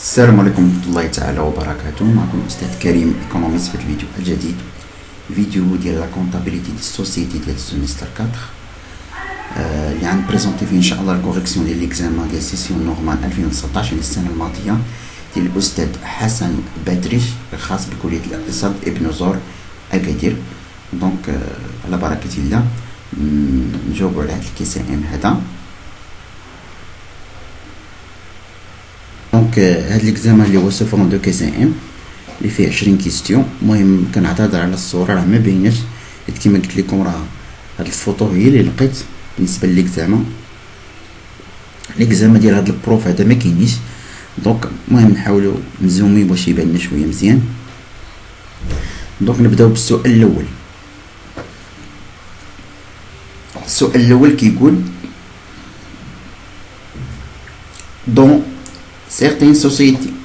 السلام عليكم ورحمة الله تعالى وبركاته. معكم أستاذ كريم إيكونوميست في الفيديو الجديد، فيديو ديال لا كونتابيليتي دي سوسيتي ديال السيمستر 4 اللي غنبريزونتي فيه إن شاء الله الكوريكسيون ديال ليكزامان ديال سيسيون نورمال 2019 من السنة الماضية ديال الأستاذ حسن بدريش الخاص بكلية الاقتصاد ابن زور أكادير. دونك على بركة الله نجاوبو على هاد الكيس ام هذا. دونك هاد ليكزامان اللي هو سو فورم دو كيس ام اللي فيه 20 كيستيون. المهم كنعتذر على الصورة راه ما بايناش، حيت كيما قلت لكم راه هاد الفوطو هي اللي لقيت بالنسبة لليكزامان. ليكزامان ديال هاد البروف هذا ما كاينيش، دونك المهم نحاولوا نزومي باش يبان لنا شويه مزيان. دونك نبداو بالسؤال الاول. السؤال الاول كيقول dans certaines sociétés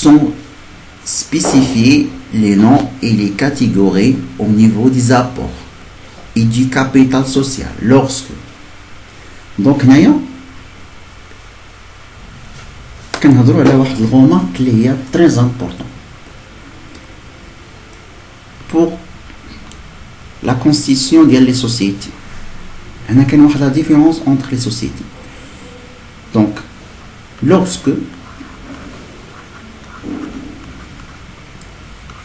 sont spécifiés les noms et les catégories au niveau des apports et du capital social lorsque donc هنايا كنهضروا على واحد الغومارك اللي هي très important pour la constitution ديال les sociétés. هنا كاين واحد la différence entre les sociétés. Donc lorsque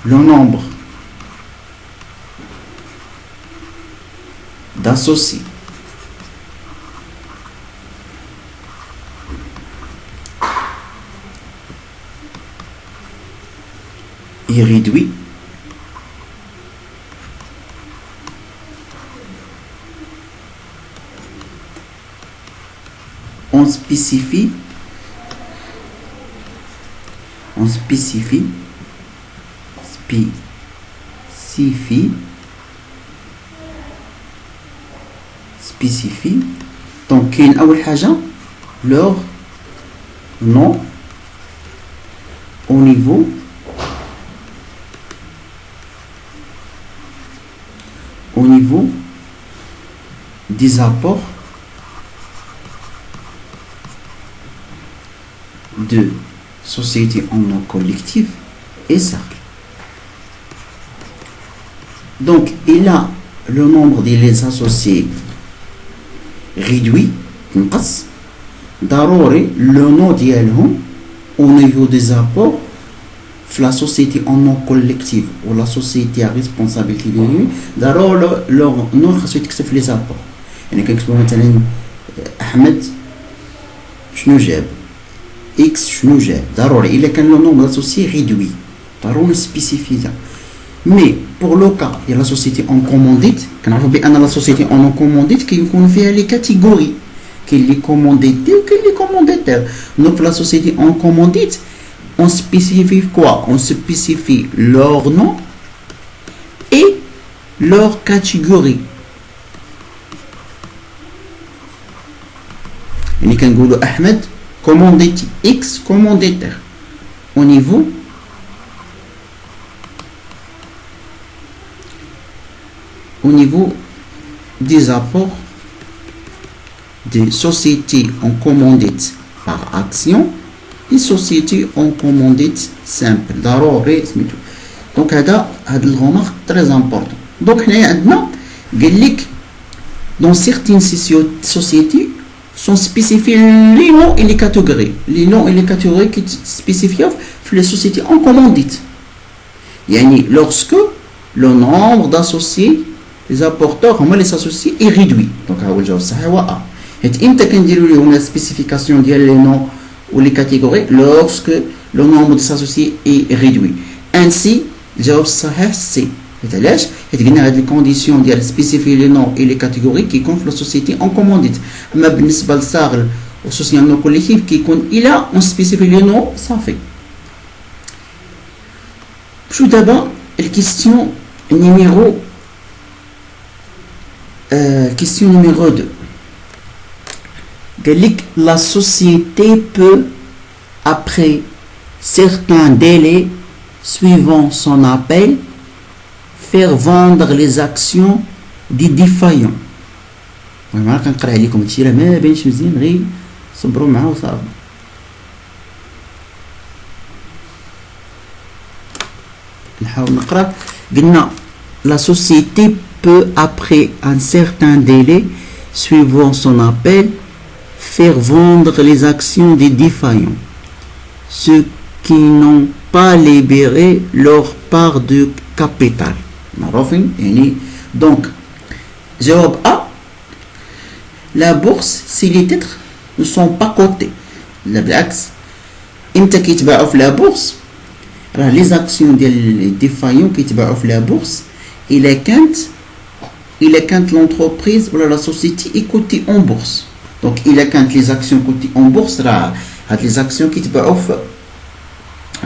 le nombre d'associés est réduit, on spécifie donc كاين أول حاجة leur nom au niveau des apports de société en nom collectif et cercle. Donc il a le nombre des associés réduit نقص ضروري le nom ديالهم au niveau des apports في la société en nom collectif ou la société à responsabilité limitée ضروري leur nom خاصو يتكتب في les apports. يعني كنكتبوا مثلا أحمد شنو جاب، X شنو جاب، ضروري إلا كان لو نومبر داسوسيي ريدوي ضروري نسبيسيفي ذا. مي بور لو كا ديال لا سوسيتي اون كومونديت كنعرفو بأن لا سوسيتي اون كومونديت كيكون فيها لي كاتيغوري، كاين لي كومونديتي وكاين لي كومونديتير. دونك في لا سوسيتي اون كومونديت on spécifie quoi? On spécifie leur nom et leur catégorie. يعني كنقولوا أحمد commandité X commanditaire au niveau des apports des sociétés en commandite par action et sociétés en commandite simple ضروري سميتو. دونك هذا الغومارك très important. دونك هنايا عندنا قال لك dans certaines sociétés sont spécifiés les noms et les catégories. Les noms et les catégories qui spécifient les sociétés en commandite. Yani lorsque le nombre d'associés, les apporteurs, les associés est réduit. Donc, le jawab sahih wa A. Et imta كنديروا لهم la spécification ديال les noms ou les catégories lorsque le nombre des associés est réduit. Ainsi, le jawab sahih C. علاش؟ حيت قلنا هاد الكونديسيون ديال سبيسيفي لي نو اي لي كاتيغوري كيكون في لا سوسيتي اون كومونديت. اما بالنسبه للصاغل وسوسيتي نو كوليكتيف كيكون الى اون سبيسيفي لي نو صافي. شو دابا الكيستيون نيميرو كيستيون نيميرو 2 قال لك لا سوسيتي بو après certains délais suivant son appel faire vendre les actions des défaillants. المهم راه كنقرا عليكم هادشي راه ما باينش مزيان غير صبروا معاه وصافي. نحاول نقرا. قلنا la société peut après un certain délai suivant son appel faire vendre les actions des défaillants, ceux qui n'ont pas libéré leur part de capital. Donc, jawab A, la bourse, si les titres ne sont pas cotés, بالعكس امتى كيتباعوا في la bourse راه les actions ديال défaillants كيتباعوا في la bourse إلا كانت l'entreprise ولا la société est cotée en bourse. Donc إلا كانت les actions cotées en bourse راه هاد les actions كيتباعوا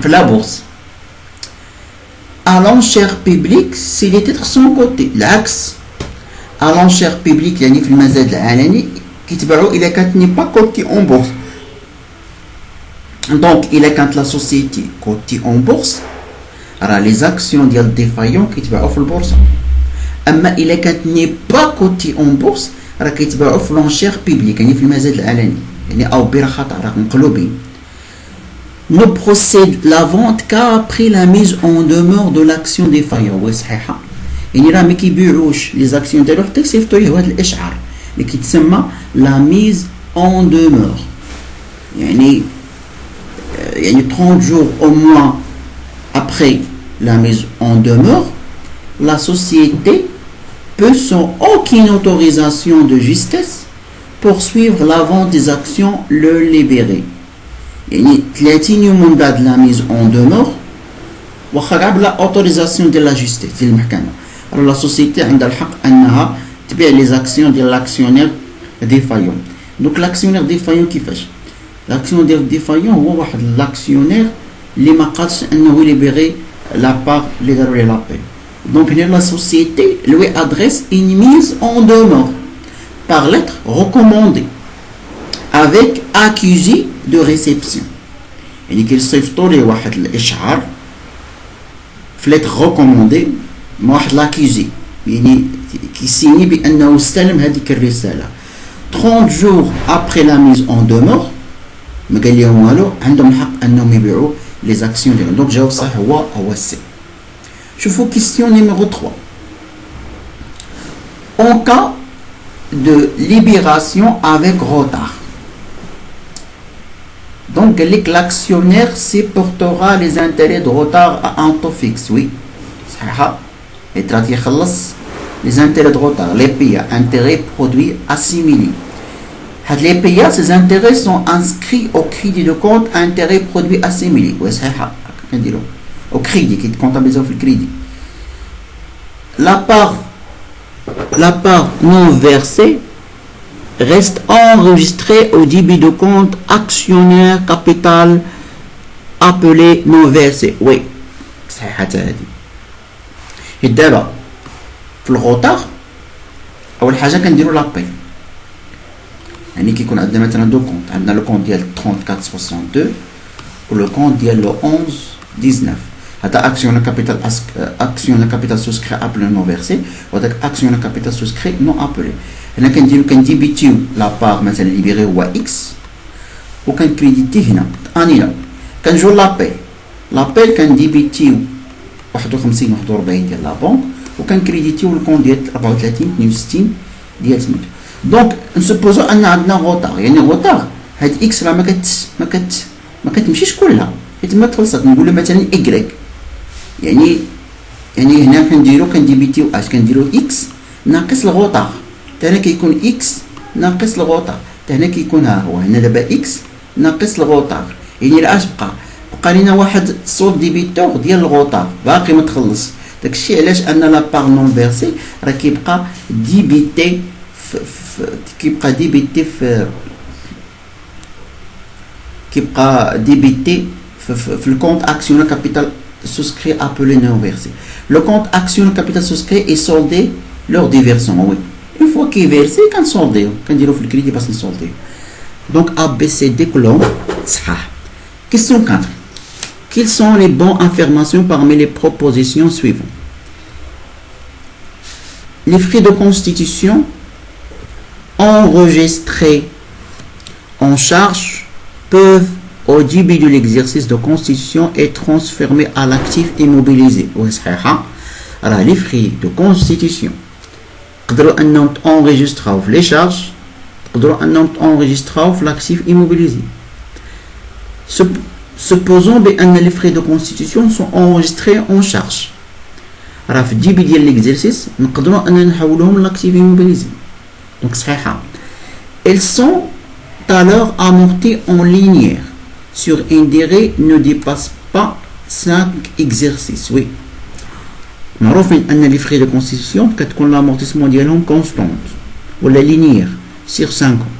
في la bourse. À l'enchère publique si les titres sont cotés. العكس à l'enchère publique يعني في المزاد العلني كيتباعوا إلا كانت n'est pas cotée en bourse. Donc إلا كانت la société cotée en bourse راه les actions ديال défaillants كيتباعوا في البورصة. أما إلا كانت n'est pas cotée en bourse راه كيتباعوا في l'enchère publique يعني في المزاد العلني يعني أو بلا خطأ راه مقلوبين. Ne procède la vente qu'après la mise en demeure de l'action défaillante. وي صحيحة يعني راه ما كيبيعوش لي زاكسيون ديالو حتى يصيفطوا ليه هذا الإشعار اللي كيتسمى la mise en demeure. يعني 30 jours au moins après la mise en demeure, la société peut sans aucune autorisation de justesse poursuivre la vente des actions le libéré. يعني 30 يوم من بعد la mise en demeure واخا كاع بلا autorisation ديال لا جوستيس ديال المحكمة راه لا سوسيتي عندها الحق انها تبيع لي زاكسيون ديال لاكسيونير ديفايون. دونك لاكسيونير ديفايون كيفاش؟ لاكسيون ديال ديفايون هو واحد لاكسيونير اللي ما قادش انه ليبيري لا بار اللي داروا ليه لابيل. دونك هنا لا سوسيتي lui adresse une mise en demeure par lettre recommandée avec accusé de réception. يعني كيصيفطوا ليه واحد الاشعار في lettre recommandée مع واحد لاكيزي يعني كيسيني بانه استلم هذيك الرساله 30 jours après la mise en demeure. ما قال لهم والو عندهم الحق انهم يبيعوا لي زاكسيون ديالهم. دونك جاوب صح هو سي. شوفوا كيستيون نيميرو 3. En cas de libération avec retard. Donc l'actionnaire supportera les intérêts de retard à un taux fixe. Oui, صحيحة. يترات يخلص les intérêts de retard les PIA intérêts produits assimilés. Les PIA, ces intérêts sont inscrits au crédit de compte intérêts produits assimilés. Oui, c'est ça. Au crédit, qui est comptabilisé au crédit. La part non versée reste enregistrée au débit de compte actionnaire capital appelé non versé. Oui, c'est ça. Et d'abord, pour le retard, أول حاجة كنديرو لابيل. يعني كيكون عندنا مثلا دو كونت عندنا لو كونت ديال 3462 ولو كونت ديال لو 1119 هذا اكسيون كابيتال سوسكري ابلي نو فيرسي وهذاك اكسيون كابيتال سوسكري نو ابلي. هنا كنديبيتيو لا بار مثلا ليبيري هو اكس وكنكريديتي هنا انيلا كنجو لابيل كنديبيتيو 51 41 ديال لا بنك وكنكريديتيو الكونت ديال 34 62 ديال سميتو. دونك نسبوزو ان عندنا غوطار يعني غوطار هاد اكس راه ما كتمشيش كلها حيت ما تخلصات. نقولوا مثلا ايكغيك يعني هنا كنديبيتيو اش كنديرو اكس ناقص الغوطار حتى هنا كيكون اكس ناقص الغوطار حتى هنا كيكون ها هو هنا دابا اكس ناقص الغوطار يعني راه اش بقى لينا واحد سول ديبيتور ديال الغوطار باقي ما تخلص. داكشي علاش ان لا بار نون فيرسي راه كيبقى ديبيتي في le compte actionnaire capital souscrit appelé non versé. Le compte actionnaire capital souscrit est soldé lors des versements. Oui. Une fois qu'il est versé, quand soldé, quand il offre le crédit, passe le soldé. Donc A, B, C, D colonnes. Question 4. Quelles sont les bonnes affirmations parmi les propositions suivantes? Les frais de constitution enregistrés en charge peuvent, au début de l'exercice de constitution, être transférés à l'actif immobilisé. Alors, les frais de constitution, nous enregistrons les charges, nous enregistrons l'actif immobilisé. Supposons que les frais de constitution sont enregistrés en charge. Alors, au début de l'exercice, nous pouvons نحولهم l'actif immobilisé. Donc, elles sont alors amorties en linéaire sur un durée ne dépasse pas 5 exercices. Oui. معروف ان les frais de constitution كتكون l'amortissement ديالهم constante ولا linéaire sur 5 ans.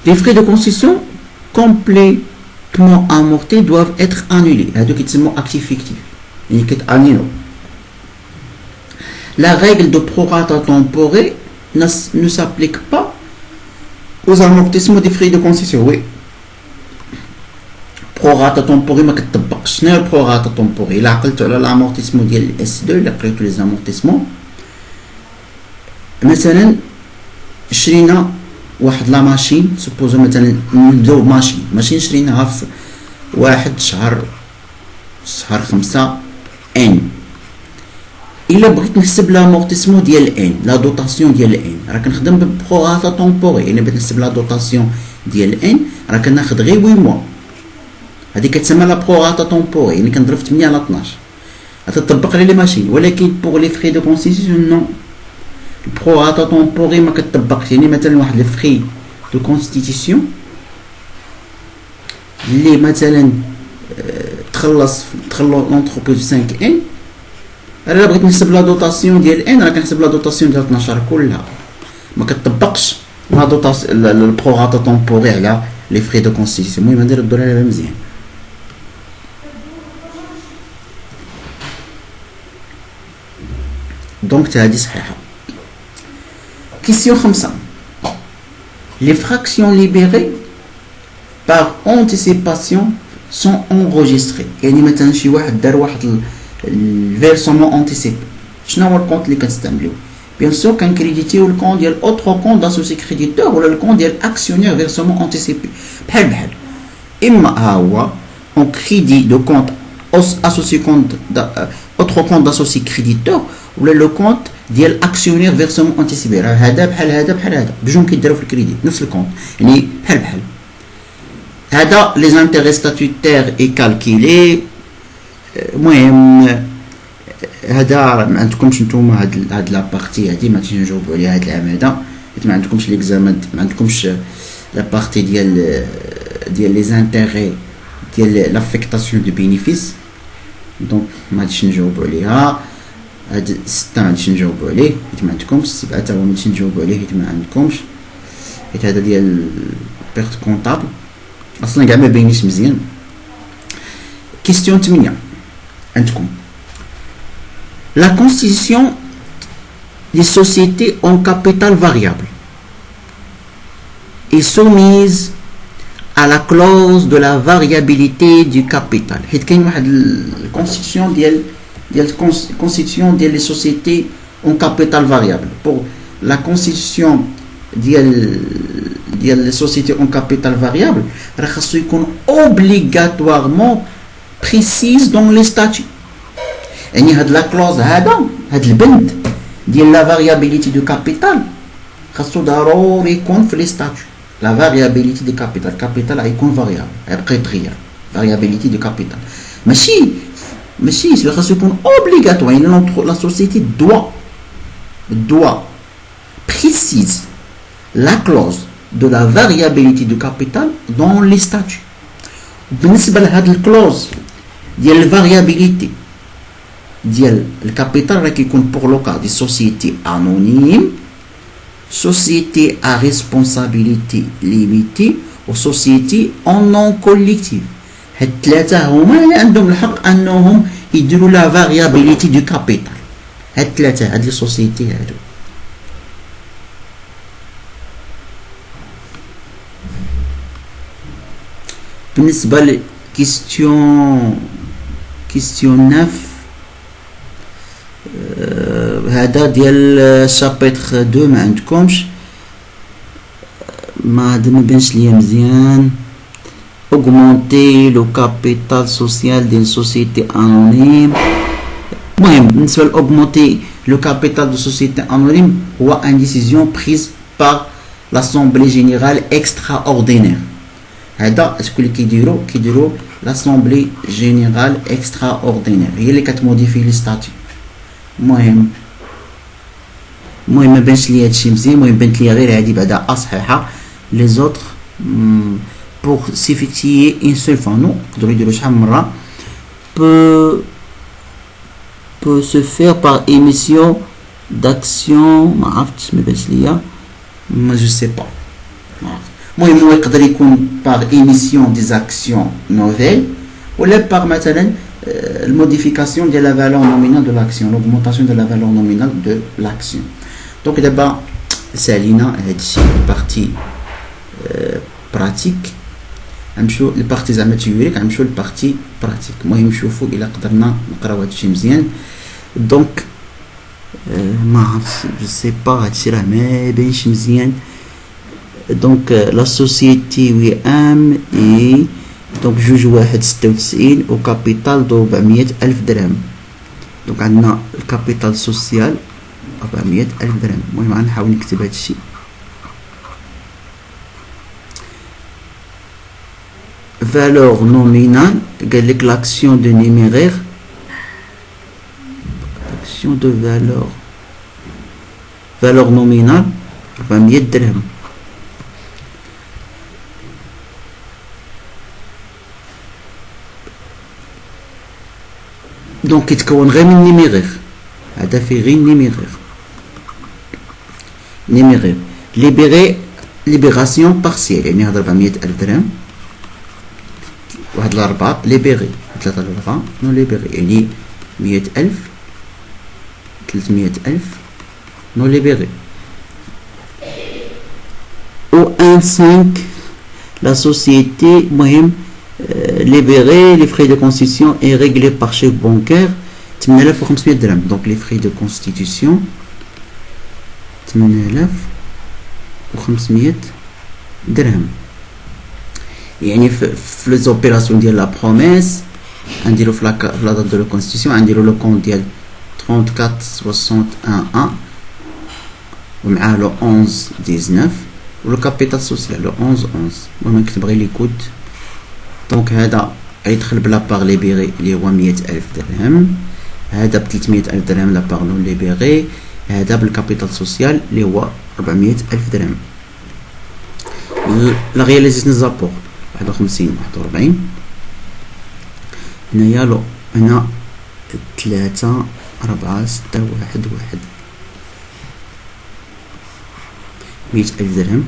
Les frais de constitution complètement amortis doivent être annulés. هادو كيتسموا actif fictif. يعني كتانيلو. La règle de prorata temporée ne s'applique pas aux amortissements des frais de constitution. Oui. Prorata temporée ما كتطبقش. شنو هي البروغاتا temporée؟ إلا عقلتو على الامورتيسمون ديال اس 2، إلا قريتو لي زامورتيسمون، مثلا شرينا واحد لا ماشين، سبوزو مثلا نبداو ماشين شريناها في 1 شهر 5 ان. إلا بغيت نحسب لامورتيسمون ديال ان، لا دوطاسيون ديال ان، راه كنخدم ببروغاتا temporée. إلا بغيت نحسب لا دوطاسيون ديال ان راه كناخد غير 8 موا. هذه كتسمى لا بروغاتا temporée، يعني كنضرب 8 على 12 غتطبق على لي ماشين. ولكن بوغ لي فري دو كونستيتيسيون نو، البروغاتا temporée ما كتطبقش. يعني مثلا واحد لي فري دو كونستيتيسيون اللي مثلا تخلو لونتربريز 5 ان، انا بغيت نحسب لا دوطاسيون ديال ان راه كنحسب لا دوطاسيون ديال 12 كلها. ما كتطبقش لا دوطاسيون البروغاتا temporée على لي فري دو كونستيتيسيون. المهم ندير الدور عليها مزيان. دونك هذه صحيحه. كيسيون 5. Les fractions libérées par anticipation sont enregistrées. يعني مثلا شي واحد دار واحد الفيرسمون انتيسيبي، شنو هو الكونت اللي كنستعملوه؟ بيان سور كنكريديتيو الكونت ديال اوتر كونت داسوسي كريديتور ولا الكونت ديال اكسيونير فيرسمون انتيسيبي. بحال اما ها هو اون كريدي دو كونت اسوسي كونت اوتر كونت داسوسي كريديتور ولا لو كونت ديال اكسيونير فيرسمون انتيسيبي. راه هذا بحال هذا بجوج كيديروا في الكريديت نفس الكونت، يعني بحال هذا لي زانتيغي ستاتوتير اي كالكيلي. المهم هذا ما عندكمش نتوما هاد لا بارتي هادي ما تنجاوبوا عليها هاد العام هذا، ما عندكمش ليكزامان، ما عندكمش لا بارتي ديال لي زانتيغي ديال لافيكتاسيون دو بينيفيس. دونك ما غاديش نجاوبوا عليها. هاد 6 غاديش نجاوبوا عليه حيت ما عندكمش. 7 تا هو ما غاديش نجاوبوا عليه حيت ما عندكمش، حيت هذا ديال بيرت كونطابل اصلا كاع ما باينيش مزيان. كيستيون 8 عندكم. La constitution des sociétés en capital variable est soumise à la clause de la variabilité du capital. حيت كاين واحد الكونستيتيون ديال les sociétés en capital variable. Pour la constitution ديال les sociétés en capital variable راه خاصو يكون obligatoirement précise dans les statuts. يعني هاد لا كلوز هاد البند ديال لا فاريابيليتي دو كابيتال خاصو ضروري يكون في لي ستاتيو. لا فاريابيليتي دو كابيتال غيكون فاريابل، غيبقى يتغير. فاريابيليتي دو كابيتال ماشي خاصو يكون اوبليغاتوار. يعني لا سوسيتي دوا بريسيز لا كلوز دو لا فاريابيليتي دو كابيتال دون لي ستاتيو. بالنسبه لهاد الكلوز ديال الفاريابيليتي ديال الكابيتال راه كيكون بور لو كا دي سوسيتي انونيم، سوسيتي ا ريسبونسابيليتي ليميتي و سوسيتي اون نون كوليكتيف. هاد الثلاثه هما اللي عندهم الحق انهم يديروا لا فاريابيليتي دو كابيتال. هاد الثلاثه هاد لي سوسيتي هادو. بالنسبه ل كيستيون 9 هذا ديال شابيتر 2 ما عندكمش. ما بانش ليا مزيان. augmenter le capital social d'une société anonyme. المهم بالنسبة augmenter le capital de société anonyme هو une décision prise par l'assemblée générale extraordinaire. هذا شكون اللي كيديروا l'assemblée générale extraordinaire هي اللي كتموديفي لي ستاتيو. المهم ما بانش لي هادشي مزيان. المهم بانت لي غير هادي بعدا صحيحه. لي زوتر pour s'effectuer une seule fois non نقدروا يديروا شحال من مره peut se faire par émission d'action. ما عرفتش ما بانش ليا ما جو سي با ما عرفت. المهم هو يقدر يكون par émission des actions nouvelles ولا par مثلا الموديفيكاسيون ديال la valeur nominale de l'action, l'augmentation de la valeur nominale de l'action. Donc دابا سالينا هادشي البارتي براتيك. غنمشيو للبارتي زعما تيوريك غنمشيو للبارتي براتيك. المهم شوفوا الا قدرنا نقراو هادشي مزيان. دونك ما عرفتش جو سي با هادشي راه ما باينش مزيان. دونك لا سوسيتي وئام اي دونك 2.96 و كابيتال 400,000 درهم. دونك عندنا الكابيتال سوسيال 400,000 درهم. المهم غنحاول نكتب هادشي. Valeur nominale قال لك l'action de numéraire, action de valeur nominale 400 درهم. دونك يتكون غير من نيميرير. هذا فيه غير نيميرير ليبيراسيون بارسيال يعني هذا 400,000 درهم. واحد الأربعة ليبيري 3 الأربعة نو ليبيري يعني 100,000 300,000 نو ليبيري. و 1.5 la société مهم libéré les frais de constitution est réglé par chèque bancaire 8500 درهم. donc les frais de constitution 8500 درهم. يعني في les opérations ديال la promesse نديرو في la date de la constitution نديرو le compte ديال 3461 ومعاه le 1119 و le capital social le 1111. المهم نكتب غير لي كود. دونك هذا يدخل بلا باغ ليبيري اللي هو 100,000 درهم. هذا ب 300,000 درهم لا باغ نون ليبيري. هذا بالكابيتال سوسيال اللي هو 400,000 درهم. لا رياليزيشن زابور 51 41. هنايا لو هنا 3 4 6 1 1 100,000 درهم.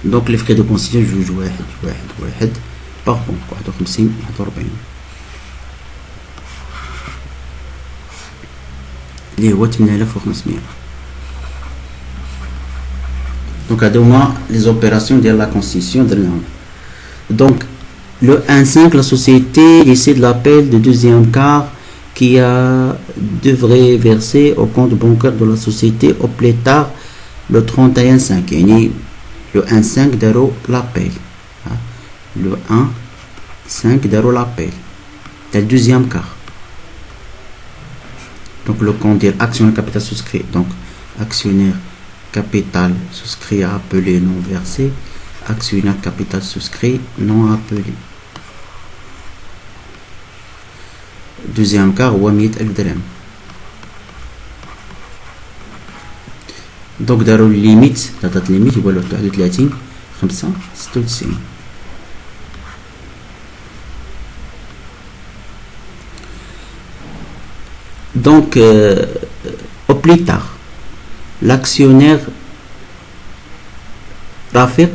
دونك لي فخي دو كونستيتيون 2 1 1 1 باغ بونك 51 41 اللي هو 8500. دونك هادو هما لي زوبيراسيون ديال لا كونستيتيون درناهم. دونك le 1.5 la société décide l'appel de deuxième quart qui devrait verser au compte bancaire de la société au plus tard le 31/5 يعني le 1.5 دارو l'appel le 1.5 دارو l'appel تاع deuxième quart. donc le compte de actionnaire capital souscrit donc actionnaire capital souscrit appelé non versé actionnaire capital souscrit non appelé. deuxième quart هو 100,000 درهم. دونك داروا الليميت دات الليميت هو 31 5 96. donc au plus tard l'actionnaire Rafiq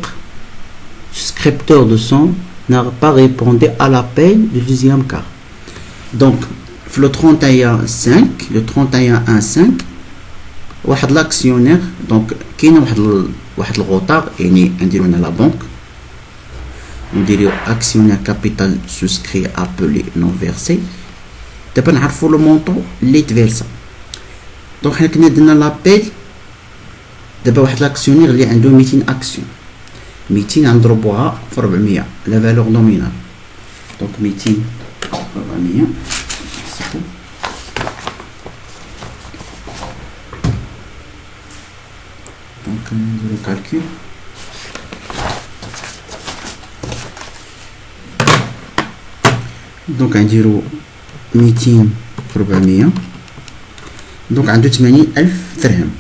souscripteur de son n'a pas répondu à l'appel du deuxième quart. donc le 31/5 le 31/1/5 واحد لاكسيونير دونك كاين واحد الغوطار يعني نديرو هنا لا بنك نديرو اكسيونير كابيتال سوسكري ابلي نون فيرسي دابا نعرفو لو مونطو اللي تفيرسا. دونك حنا كنا درنا لابيل. دابا واحد لاكسيونير اللي عنده 200 اكسيون، 200 غنضربوها في 400 لا فالور نومينال. دونك 200 في 400 دونك نديرو كالكول. دونك غنديرو 200 في 400 دونك عنده 80,000 درهم.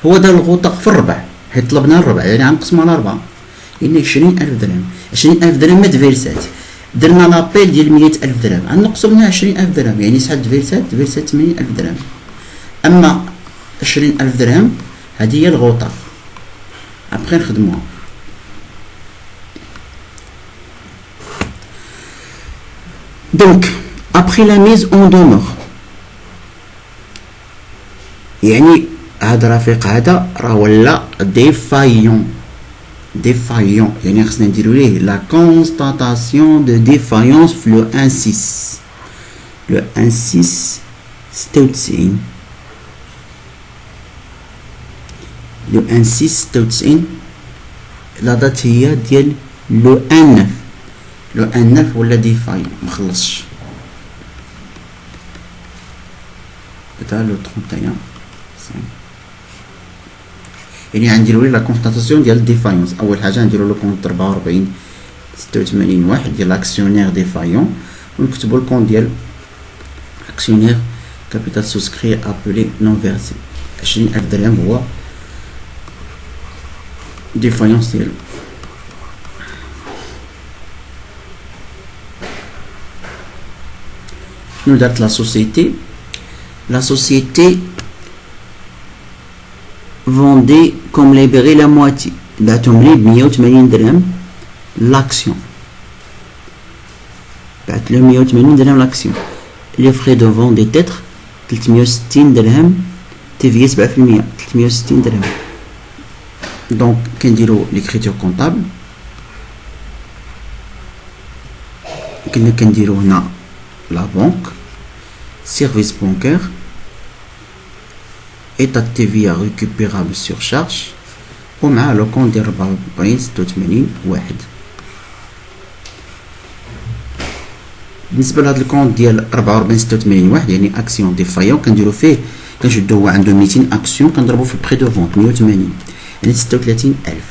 هو دار الغوطة في الربع حيت طلبنا الربع، يعني غنقسمو على 4 يعني 20,000 درهم. 20,000 درهم ما تفيرسات، درنا لابيل ديال 100,000 درهم غنقصو منها 20,000 درهم، يعني شحال تفيرسات؟ تفيرسات 80,000 درهم. اما 20,000 درهم هادي هي الغوطة. ابخي نخدموها. دونك ابخي لا ميز اون دومور، يعني هاد الرفيق هذا راه ولا ديفايون. ديفايون يعني خصنا نديرو ليه لا كونستاتاسيون دو ديفايونس في لو 1.6. لو 1.6 96. لو 1.6 96 لا دات هي ديال لو 1.9. لو 1.9 ولا ديفايون مخلصش. هذا لو 31 يعني غنديرو ليه لا كونستاتاسيون ديال ديفايونس. اول حاجه نديرو له كونت 44 86 واحد ديال اكسيونير ديفايون، ونكتبو الكونت ديال اكسيونير كابيتال سوسكري ابلي نون فيرسي. 20,000 درهم هو ديفايونس ديالو. شنو دارت لا سوسيتي؟ لا سوسيتي فوندي كوم ليبري لا مواتي، بعتهم لي ب 180 درهم لاكسيون. بعت له 180 درهم لاكسيون. لي فري دو فون دي تيتر 360 درهم، تي في 7%، 360 درهم. دونك كنديرو ليكريتور كونطابل. كنا كنديرو هنا لا بنك، سيرفيس بونكير، état de TVA récupérable sur charge ومع لو كونت ديال 44 86 واحد. بالنسبه لهاد الكونت ديال 44 86 واحد يعني اكسيون ديفايون كنديرو فيه كنشدو هو عنده 200 اكسيون كنضربو في البري دو فونت 180 يعني 36,000.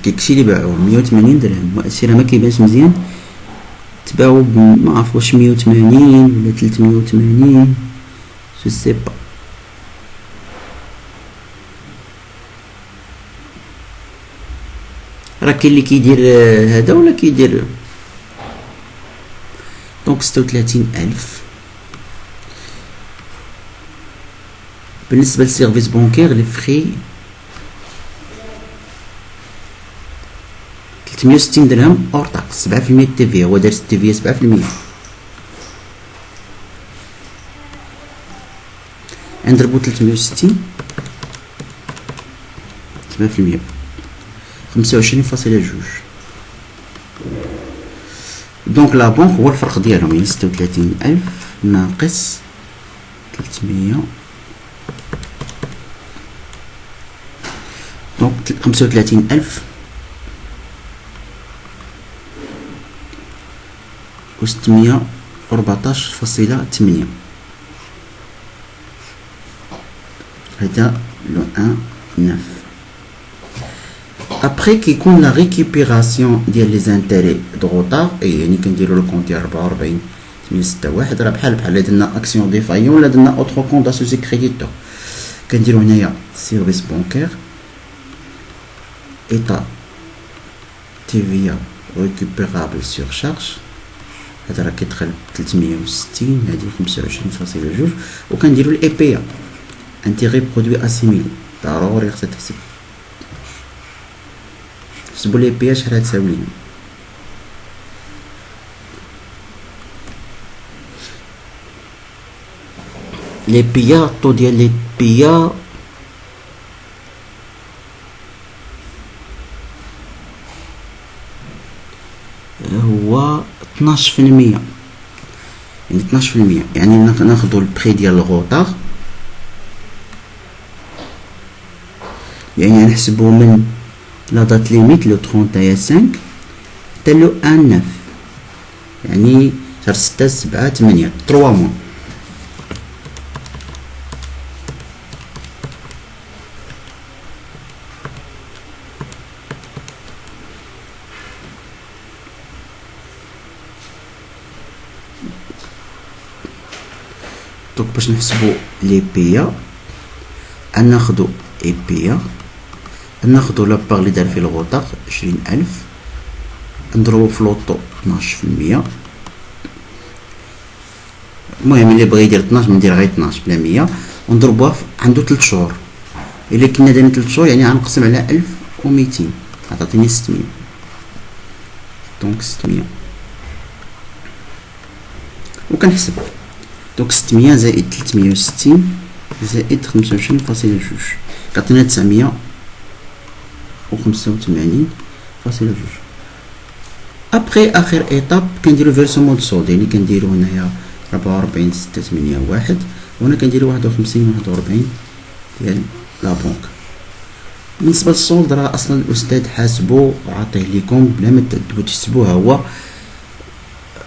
داكشي اللي باعوه 180 درهم. المؤشر ما كيبانش مزيان، تباعو ما عرف واش 180 ولا 380 جو سي با. راه كاين اللي كيدير هذا ولا كيدير. دونك 36,000. بالنسبه للسيرفيس بونكير لي فري 360 درهم اور تاكس 7% تي في. هو دار تي في 7%. نضربو 360 7% 25.2. دونك لا بونك هو الفرق ديالهم يعني 36,000 ناقص 300 دونك 35,000 و 614.8. هذا لو 1.9. ابخي كيكون لا ريكيبيراسيون ديال لي زانتيري دو روطار يعني كنديرو لو كونت ديال 44 861 راه بحال درنا اكسيون ديفايون ولا درنا اوتر كونت اسوسي كريديتور. كنديرو هنايا سيرفيس بونكير ايتا تي في ريكوبيرابل سور شارج هذا راه كيدخل 360 هادي 25.2 وكنديرو الاي بي ا انتيغي برودوي اسيميلي ضروري خصها تحسب. حسبو لي بي ا شحال غتساوي لينا. لي بي ا الطو ديال لي بي ا 12%. يعني 12%، يعني ناخدو البري ديال الغوطار، يعني نحسبو من لا دات ليميت لو 31/5 حتى لو 1/9، يعني شهر 6 7 8 3 موا. دونك باش نحسبو لي بيا ناخدو اي بيا، ناخدو لابار لي دار في الغوطار 20,000 نضربو في لوطو 12%. المهم اللي بغى يدير 12 ندير غير 12 بلا 100، ونضربوها عندو 3 شهور. الا كنا درنا 3 شهور يعني غنقسم على 1200 غتعطيني 600. دونك 600 وكنحسب، دونك 600 زائد 360 زائد 25.2 كتعطينا 985.2. ابخي اخر ايطاب كنديرو فيرسمون دو سولد، يعني كنديرو هنايا 44,681 وهنا كنديرو 51 ديال لا بنك. بالنسبه للسولد راه اصلا الاستاذ حاسبو وعطيه ليكم بلا ما تبداو تحسبوه،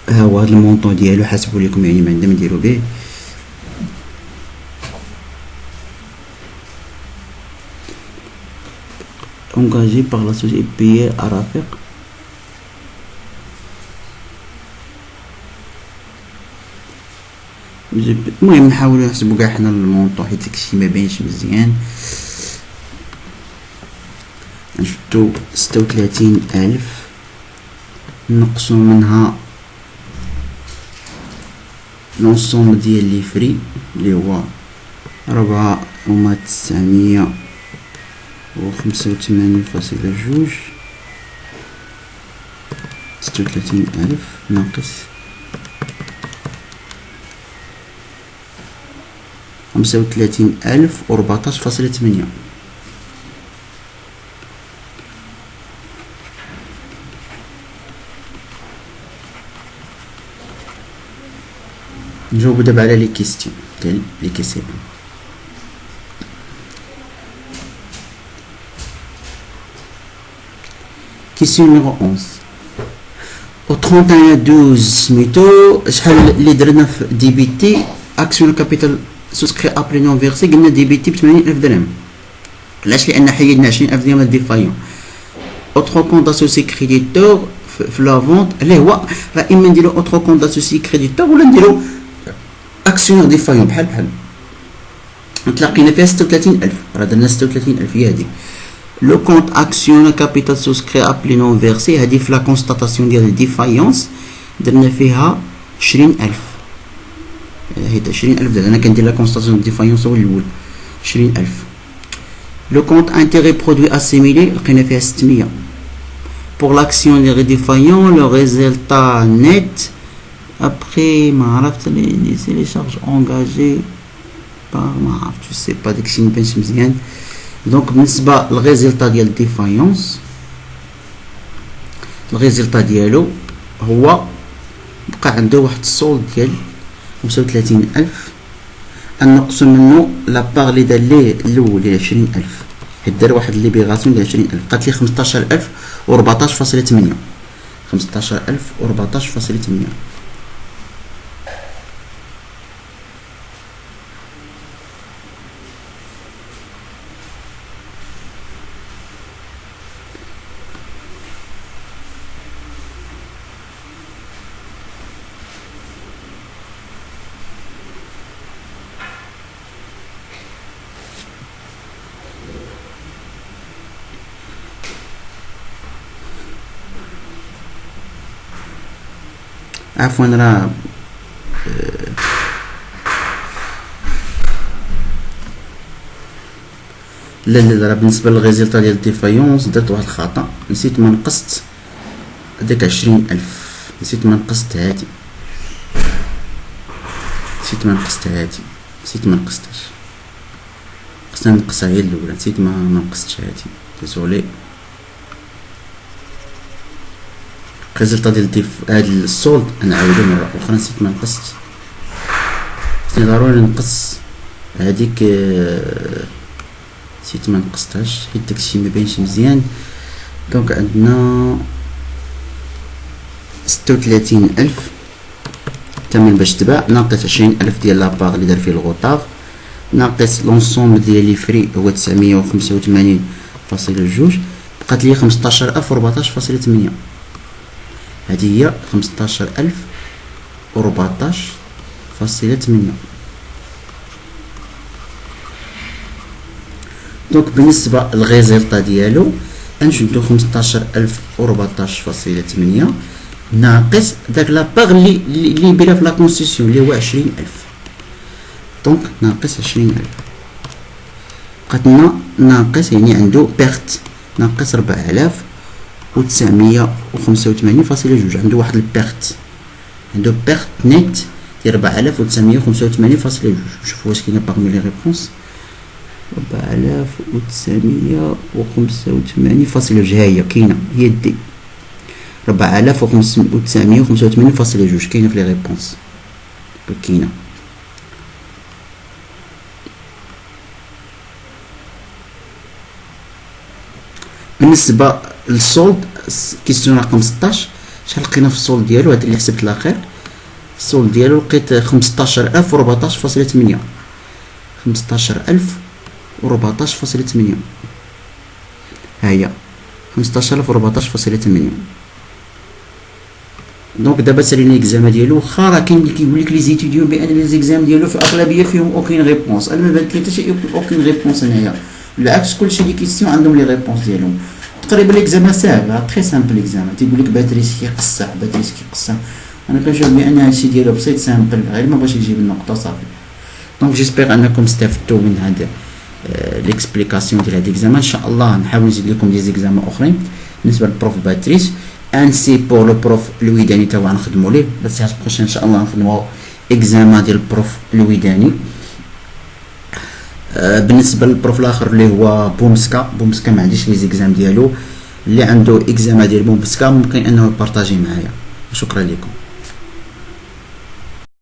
ها هو هاد المونطون ديالو حاسبو ليكم، يعني ما عندنا ما نديرو به. engagé par la société payé à رافق. المهم نحاولو نحسبو كاع حنا المونطون حيت داكشي ما باينش مزيان. نشدو 36,000 نقصو منها لونسومبل ديال لي فري اللي هو 4,985.2. 36,000 ناقص 35,000 و 14.8. نجاوبو دابا على لي كيستيون ديال لي كيسيبل. كيسيون نيميرو 11 au 31/12 سميتو شحال اللي درنا في دي بي تي اكسيون كابيتال سوسكري ابري نون فيرسي. قلنا دي بي تي ب 80,000 درهم. علاش؟ لان حيدنا 20,000 ديال ديفايون. اوترو كونت اسوسي كريديتور في لا فونت اللي هو راه اما نديرو اوترو كونت اسوسي كريديتور ولا نديرو اكسيونير ديفايون بحال تلاقينا فيها 36,000. راه درنا 36,000 هي هادي. لو كونت اكسيونير كابيتال سوسكري ابلي نون فيرسي هادي في لا كونستاتاسيون ديال ديفايونس درنا فيها 20,000. هيدا 20,000 انا كندير لا كونستاتاسيون ديفايونس هو الاول 20,000. لو كونت انتيري برودوي اسيميلي لقينا فيها 600. pour l'actionnaire défaillant le résultat net après ما عرفت les charges engagées par ما عرفت je sais pas داكشي مبانش مزيان. دونك بالنسبه للريزلتا ديال الديفايونس الريزلتا ديالو هو بقى عنده واحد السولد ديال 35,000 نقص منه لابار لي دار ليه الاول ديال 20,000 حيت دار واحد ليبيغاسيون ديال 20,000 بقات لي 15,000 و 14.8. 15,000 و 14.8. عفوا راه لا راه بالنسبه للريزلتا ديال الديفايونس درت واحد الخطا. نسيت ما نقصت داك 20,000. نسيت ما نقصت هادي. نسيت ما نقصتهاش. خصنا نقصها هي الاولى. نسيت ما نقصتش هادي. ديزولي. ريزلتا ديال هاد السولد نعاودو مرة أخرى. نسيت منقصت، خصني ضروري نقص هاديك، نسيت منقصتهاش حيت داكشي مباينش مزيان. دونك عندنا 36,000 الثمن باش تباع، ناقص 20,000 ديال لاباغ اللي دار فيه الغوطاغ، ناقص لونسومبل ديال لي فري هو 985.2، بقات لي 15,014.8. هادي هي 15,014.8. دونك بالنسبة للغيزيلطا ديالو غنشدو 15,014.8 ناقص داك لاباغ اللي بلا في لا كونسيسيون اللي هو 20,000. دونك ناقص 20,000 بقات لنا ناقص، يعني عنده بيرت ناقص 4,985.2. عنده واحد البيرت، عنده بيرت نيت ديال 4,985.2. نشوفو واش كاينه باغمي لي ريبونس. 4,985.2 ها هي كاينه، هي دي 4,985.2 كاينه في لي ريبونس، كاينه. بالنسبه للسولد كيستيون رقم 16، شحال لقينا في السولد ديالو؟ هذا اللي حسبت الاخير. السولد ديالو لقيت 15,014.8، 15,014.8 ها هي 15,014.8. دونك دابا سالينا ليكزاما ديالو، واخا راه كاين اللي كيقول لك لي زيتيديون بان لي زيكزام ديالو في الاغلبيه فيهم اوكين ريبونس. انا ما بانت لي حتى شي اوكين ريبونس هنايا، بالعكس كلشي لي كيستيون عندهم لي ريبونس ديالهم. تقريبا ليكزاما ساهله، تري سامبل ليكزاما. تيقول لك باتريس كيقصح، باتريس كيقصح. انا كنشوف بان هادشي ديالو بسيط سامبل، غير ما باغاش يجيب النقطه صافي. دونك جيسبيغ انكم استفدتوا من هذا ليكسبليكاسيون ديال هاد ليكزامان. ان شاء الله نحاول نزيد لكم دي زيكزامان اخرين بالنسبه للبروف باتريس. انسي بور لو بروف الويداني تا هو غنخدموا ليه، بس السياس بروشين ان شاء الله نخدموا اكزامان ديال البروف الويداني. بالنسبه للبروف الاخر اللي هو بومسكا ما عنديش لي زيكزام ديالو. اللي عنده اكزامان ديال بومسكا ممكن انه يبارطاجي معايا. شكرا لكم.